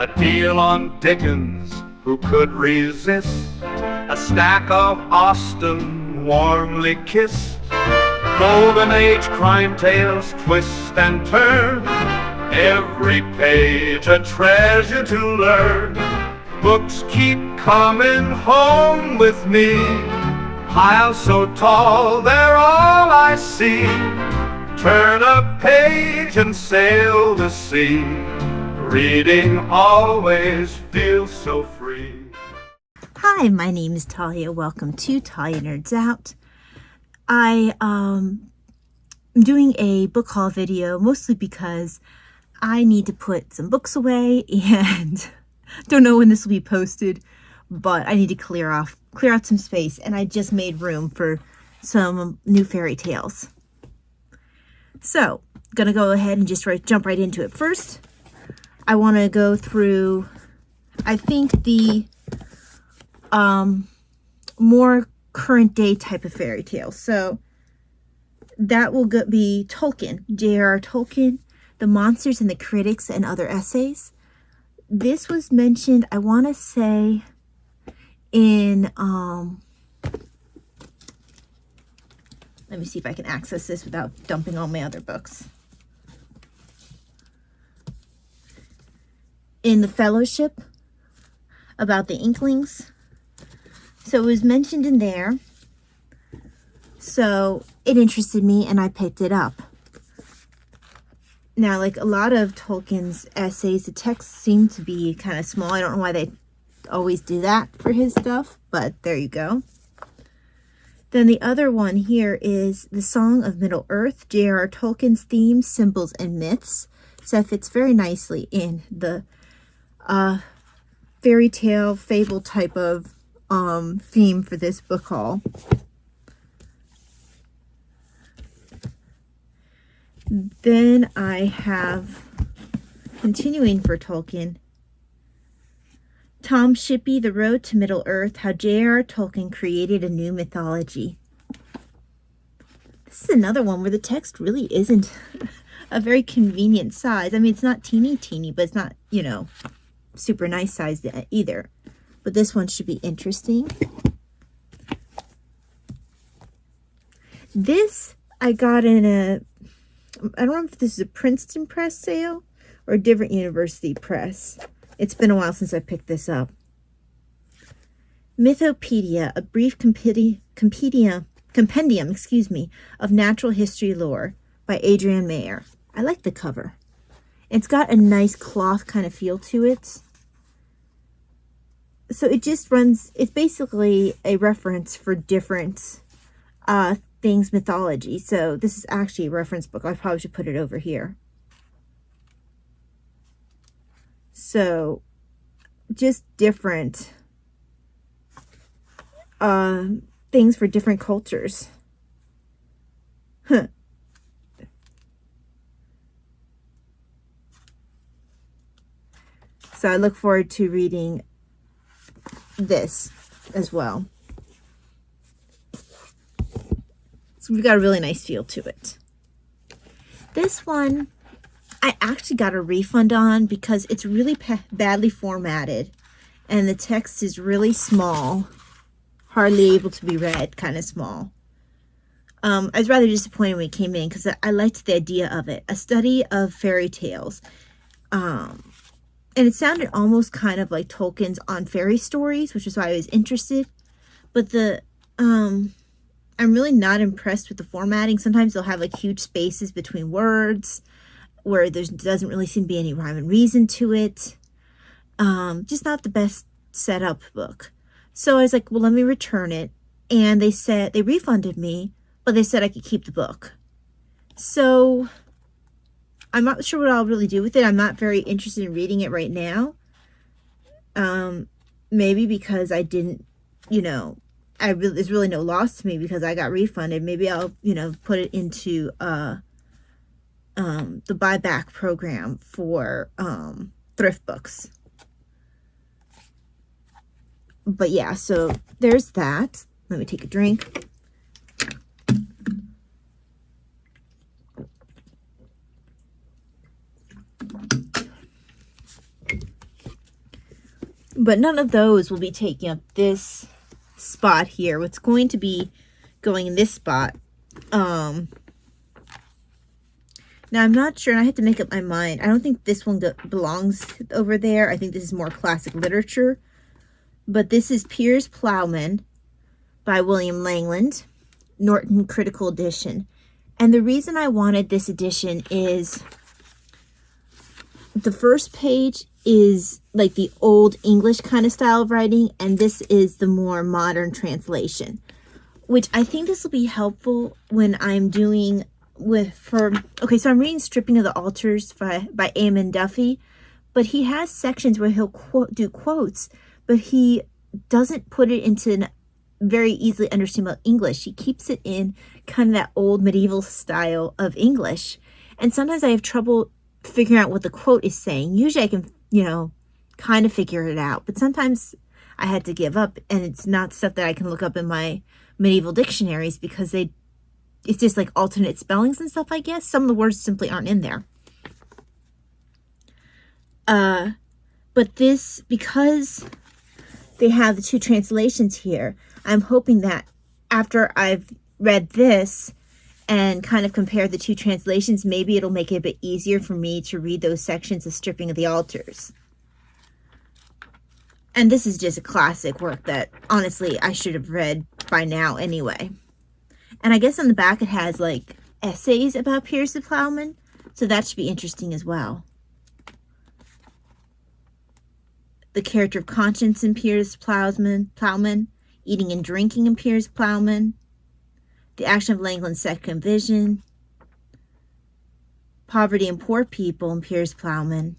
A deal on Dickens, who could resist? A stack of Austen, warmly kissed. Golden Age crime tales twist and turn, every page a treasure to learn. Books keep coming home with me, piles so tall they're all I see. Turn a page and sail the sea, reading always feels so free. Hi, my name is Talia. Welcome to Talia Nerds Out. I am doing a book haul video mostly because I need to put some books away and don't know when this will be posted, but I need to clear out some space, and I just made room for some new fairy tales. So, I'm gonna go ahead and just jump right into it. First, I want to go through, I think, the more current day type of fairy tales. So that will be Tolkien, J.R.R. Tolkien, The Monsters and the Critics and Other Essays. This was mentioned, I want to say, in, let me see if I can access this without dumping all my other books. In The Fellowship, about the Inklings. So it was mentioned in there. So it interested me and I picked it up. Now, like a lot of Tolkien's essays, the texts seem to be kind of small. I don't know why they always do that for his stuff, but there you go. Then the other one here is The Song of Middle-earth, J.R.R. Tolkien's themes, symbols, and myths. So it fits very nicely in the fairy tale, fable type of theme for this book haul. Then I have, continuing for Tolkien, Tom Shippey, The Road to Middle-earth, How J.R.R. Tolkien Created a New Mythology. This is another one where the text really isn't a very convenient size. I mean, it's not teeny, but it's not, you know, super nice size either. But this one should be interesting. This I got in a, I don't know if this is a Princeton press sale or a different university press. It's been a while since I picked this up. Mythopedia, a brief compendium, of natural history lore by Adrienne Mayer. I like the cover. It's got a nice cloth kind of feel to it. So it just runs, it's basically a reference for different things, mythology. So this is actually a reference book. I probably should put it over here. So just different things for different cultures. Huh. So I look forward to reading this as well. So we've got a really nice feel to it. This one I actually got a refund on because it's really badly formatted and the text is really small, hardly able to be read, kind of small. I was rather disappointed when it came in because I liked the idea of it. A study of fairy tales. And it sounded almost kind of like Tolkien's On Fairy Stories, which is why I was interested. But I'm really not impressed with the formatting. Sometimes they'll have like huge spaces between words where there doesn't really seem to be any rhyme and reason to it. Just not the best set up book. So I was like, well, let me return it. And they said, they refunded me, but they said I could keep the book. So I'm not sure what I'll really do with it. I'm not very interested in reading it right now. Maybe because I didn't, you know, there's really no loss to me because I got refunded. Maybe I'll, you know, put it into the buyback program for thrift books. But yeah, so there's that. Let me take a drink. But none of those will be taking up this spot here. What's going to be going in this spot. Now I'm not sure, and I have to make up my mind. I don't think this one belongs over there. I think this is more classic literature. But this is Piers Plowman by William Langland, Norton Critical Edition. And the reason I wanted this edition is the first page is like the old English kind of style of writing, and this is the more modern translation, which I think this will be helpful when I'm doing okay, so I'm reading Stripping of the Altars by Eamon Duffy, but he has sections where he'll do quotes, but he doesn't put it into very easily understandable English. He keeps it in kind of that old medieval style of English, and sometimes I have trouble figuring out what the quote is saying. Usually I can, kind of figure it out, but sometimes I had to give up, and it's not stuff that I can look up in my medieval dictionaries because it's just like alternate spellings and stuff, I guess. Some of the words simply aren't in there. But this, because they have the two translations here, I'm hoping that after I've read this and kind of compared the two translations, maybe it'll make it a bit easier for me to read those sections of Stripping of the Altars. And this is just a classic work that, honestly, I should have read by now anyway. And I guess on the back it has, like, essays about Piers the Plowman, so that should be interesting as well. The character of conscience in Piers Plowman, eating and drinking in Piers Plowman, the action of Langland's second vision, poverty and poor people in Piers Plowman,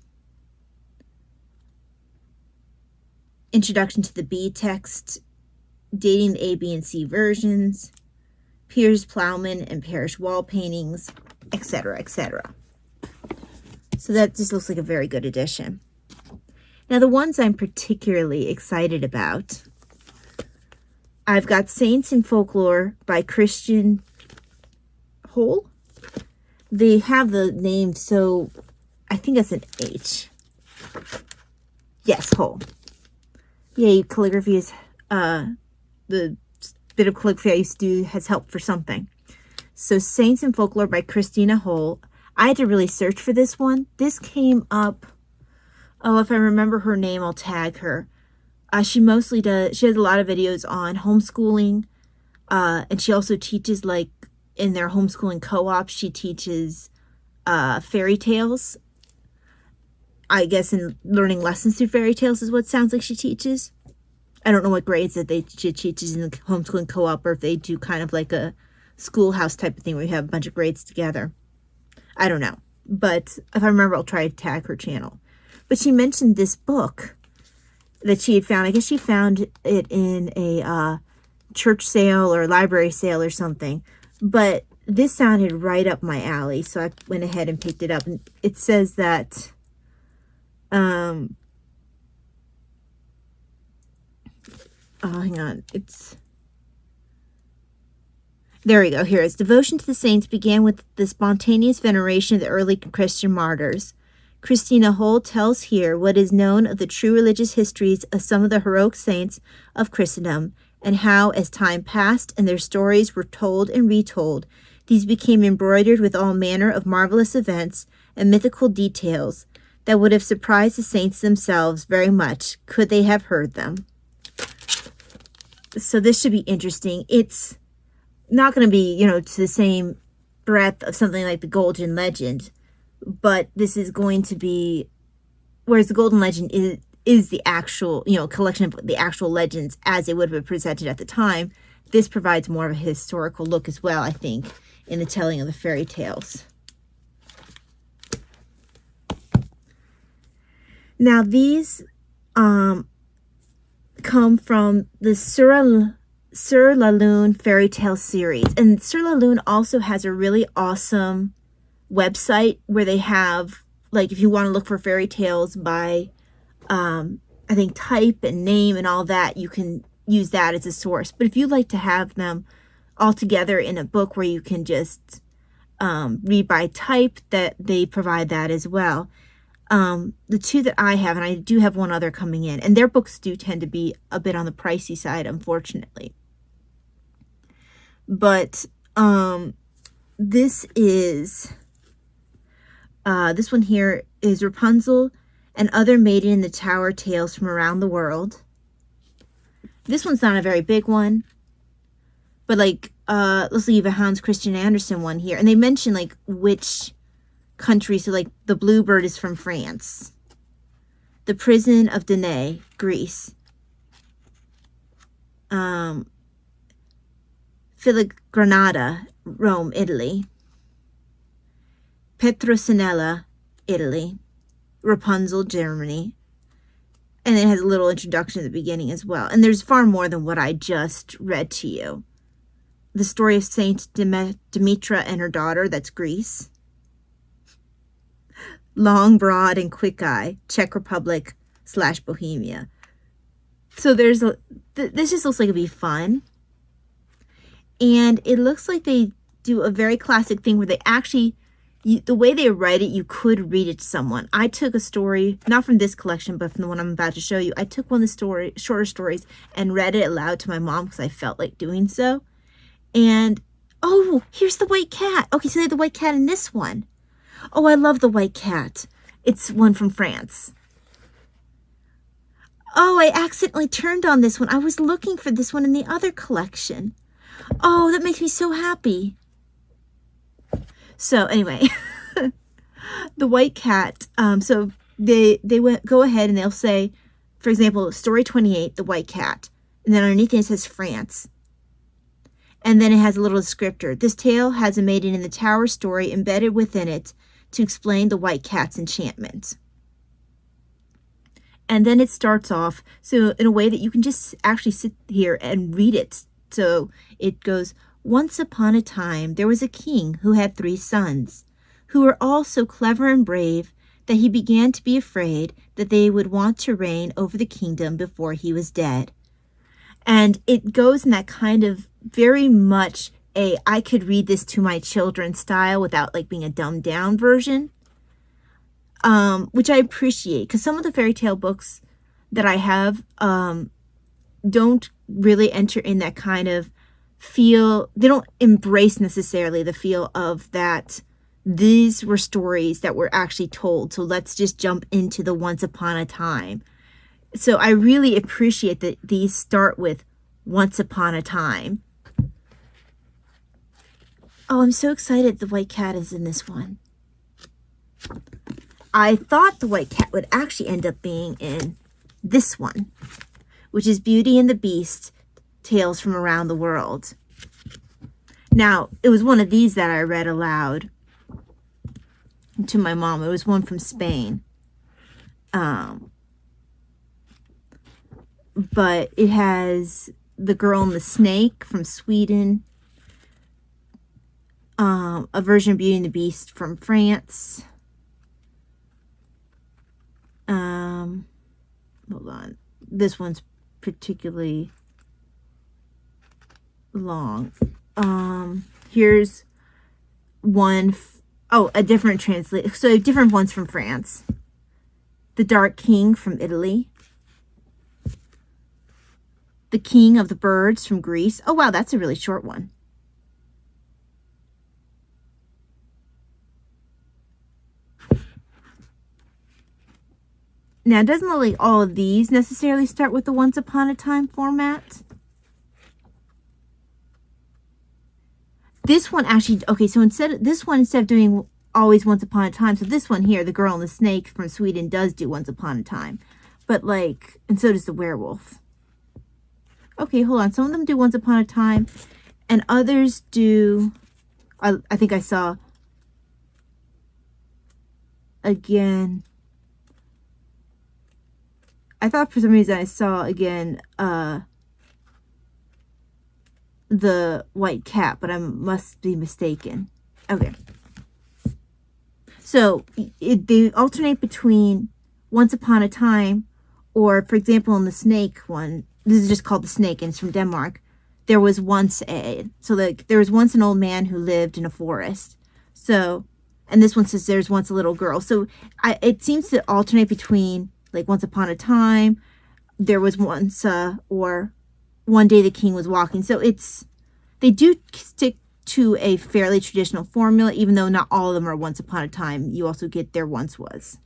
introduction to the B text, dating the A, B, and C versions, Piers Plowman and parish wall paintings, etc., etc. So that just looks like a very good edition. Now, the ones I'm particularly excited about, I've got Saints and Folklore by Christian Hole. They have the name, so I think that's an H. Yes, Hole. Yay, calligraphy is, the bit of calligraphy I used to do has helped for something. So Saints and Folklore by Christina Hole. I had to really search for this one. This came up, if I remember her name, I'll tag her. She has a lot of videos on homeschooling, and she also teaches, like, in their homeschooling co-op, she teaches fairy tales. I guess in learning lessons through fairy tales is what it sounds like she teaches. I don't know what grades that she teaches in the homeschooling co-op, or if they do kind of like a schoolhouse type of thing where you have a bunch of grades together. I don't know. But if I remember, I'll try to tag her channel. But she mentioned this book that she had found. I guess she found it in a church sale or library sale or something. But this sounded right up my alley, so I went ahead and picked it up. And it says that hang on. There we go. Here it is. Devotion to the saints began with the spontaneous veneration of the early Christian martyrs. Christina Hole tells here what is known of the true religious histories of some of the heroic saints of Christendom, and how, as time passed and their stories were told and retold, these became embroidered with all manner of marvelous events and mythical details that would have surprised the saints themselves very much could they have heard them. So this should be interesting. It's not going to be, to the same breadth of something like the Golden Legend, but this is going to be, whereas the Golden Legend is the actual, collection of the actual legends as they would have been presented at the time. This provides more of a historical look as well, I think, in the telling of the fairy tales. Now, these come from the Sur La Lune fairy tale series. And Sur La Lune also has a really awesome website where they have, like, if you want to look for fairy tales by, I think, type and name and all that, you can use that as a source. But if you'd like to have them all together in a book where you can just read by type, that they provide that as well. The two that I have, and I do have one other coming in, and their books do tend to be a bit on the pricey side, unfortunately. But this one here is Rapunzel and Other Maiden in the Tower Tales from Around the World. This one's not a very big one, but like let's leave a Hans Christian Andersen one here, and they mention like which country. So like the Bluebird is from France, the Prison of Danae, Greece, Filigranata, Rome, Italy, Petrocinella, Italy, Rapunzel, Germany. And it has a little introduction at the beginning as well. And there's far more than what I just read to you. The story of Saint Demetra and her daughter, that's Greece. Long, Broad, and Quick Eye, Czech Republic / Bohemia. So there's this just looks like it'd be fun. And it looks like they do a very classic thing where they actually, the way they write it, you could read it to someone. I took a story, not from this collection, but from the one I'm about to show you. I took one of the shorter stories and read it aloud to my mom because I felt like doing so. And, oh, here's the white cat. Okay, so they have the white cat in this one. Oh, I love the white cat. It's one from France. Oh, I accidentally turned on this one. I was looking for this one in the other collection. Oh, that makes me so happy. So anyway, the white cat. So they go ahead and they'll say, for example, story 28, the white cat, and then underneath it says France, and then it has a little descriptor. This tale has a maiden in the tower story embedded within it to explain the white cat's enchantment. And then it starts off so in a way that you can just actually sit here and read it. So it goes, once upon a time, there was a king who had 3 sons, who were all so clever and brave that he began to be afraid that they would want to reign over the kingdom before he was dead. And it goes in that kind of very much I could read this to my children style without like being a dumbed down version, which I appreciate because some of the fairy tale books that I have don't really enter in that kind of feel. They don't embrace necessarily the feel of that these were stories that were actually told, so let's just jump into the once upon a time. So I really appreciate that these start with once upon a time. Oh, I'm so excited the white cat is in this one. I thought the white cat would actually end up being in this one, which is Beauty and the Beast, Tales from Around the World. Now, it was one of these that I read aloud to my mom. It was one from Spain. But it has The Girl and the Snake from Sweden. A version of Beauty and the Beast from France. Hold on. This one's particularly long. Here's one. A different translation. So different ones from France. The Dark King from Italy. The King of the Birds from Greece. Oh, wow, that's a really short one. Now, it doesn't look like all of these necessarily start with the Once Upon a Time format. This one actually, okay, so instead of doing always Once Upon a Time, so this one here, The Girl and the Snake from Sweden, does do Once Upon a Time. But like, and so does The Werewolf. Okay, hold on. Some of them do Once Upon a Time, and others do, I think I saw, again, I thought for some reason I saw, again, the white cat, but I must be mistaken. Okay. So, they alternate between Once Upon a Time, or, for example, in the Snake one, this is just called The Snake, and it's from Denmark, there was once there was once an old man who lived in a forest. So, And this one says there's once a little girl. So it seems to alternate between like once upon a time, there was once, or one day the king was walking. So they do stick to a fairly traditional formula, even though not all of them are once upon a time. You also get there once was.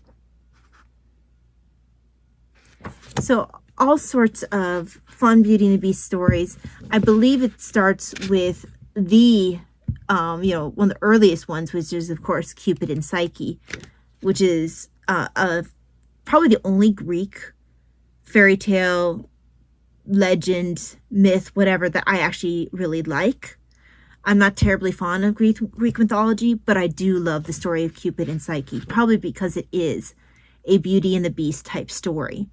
So all sorts of fun Beauty and the Beast stories. I believe it starts with the, one of the earliest ones, which is, of course, Cupid and Psyche, which is probably the only Greek fairy tale, legend, myth, whatever, that I actually really like. I'm not terribly fond of Greek mythology, but I do love the story of Cupid and Psyche, probably because it is a Beauty and the Beast type story.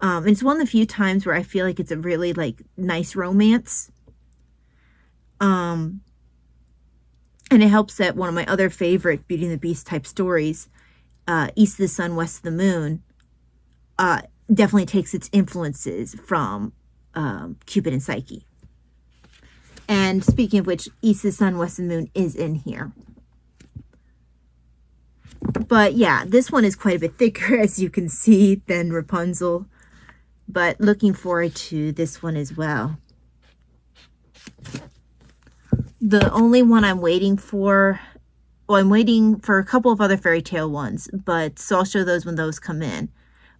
And it's one of the few times where I feel like it's a really nice romance. And it helps that one of my other favorite Beauty and the Beast type stories, East of the Sun, West of the Moon, definitely takes its influences from Cupid and Psyche. And speaking of which, East of the Sun, West of the Moon is in here. But yeah, this one is quite a bit thicker, as you can see, than Rapunzel. But looking forward to this one as well. The only one I'm waiting for, well, I'm waiting for a couple of other fairy tale ones, but so I'll show those when those come in.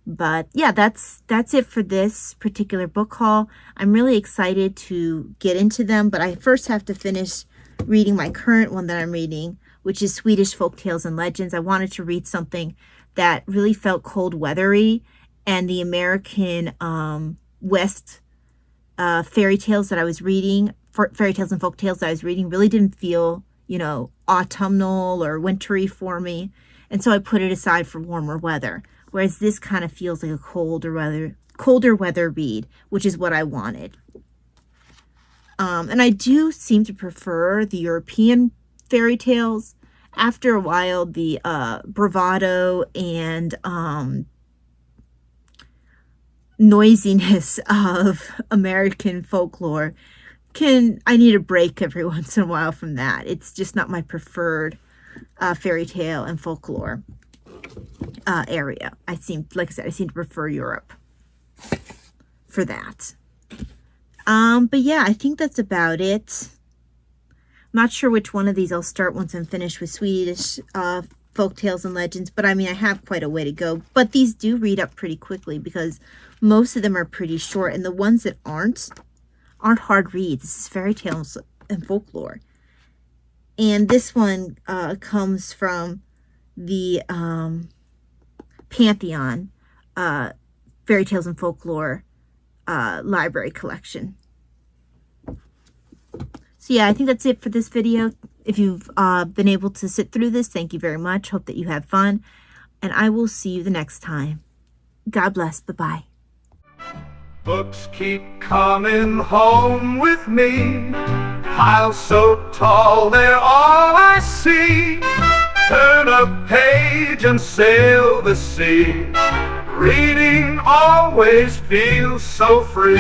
But yeah, that's it for this particular book haul. I'm really excited to get into them, but I first have to finish reading my current one that I'm reading, which is Swedish Folk Tales and Legends. I wanted to read something that really felt cold weathery, and the American West fairy tales that I was reading, fairy tales and folk tales that I was reading, really didn't feel, autumnal or wintry for me. And so I put it aside for warmer weather. Whereas this kind of feels like a colder weather read, which is what I wanted. And I do seem to prefer the European fairy tales. After a while, the bravado and noisiness of American folklore I need a break every once in a while from that. It's just not my preferred fairy tale and folklore area. Like I said, I seem to prefer Europe for that. But yeah, I think that's about it. I'm not sure which one of these I'll start once I'm finished with Swedish folk tales and legends, but I mean, I have quite a way to go. But these do read up pretty quickly because most of them are pretty short, and the ones that aren't hard reads. This is fairy tales and folklore. And this one comes from the Pantheon Fairy Tales and Folklore library collection. So yeah, I think that's it for this video. If you've been able to sit through this, thank you very much. Hope that you had fun. And I will see you the next time. God bless. Bye-bye. Books keep coming home with me. Piles so tall, they're all I see. Turn a page and sail the sea. Reading always feels so free.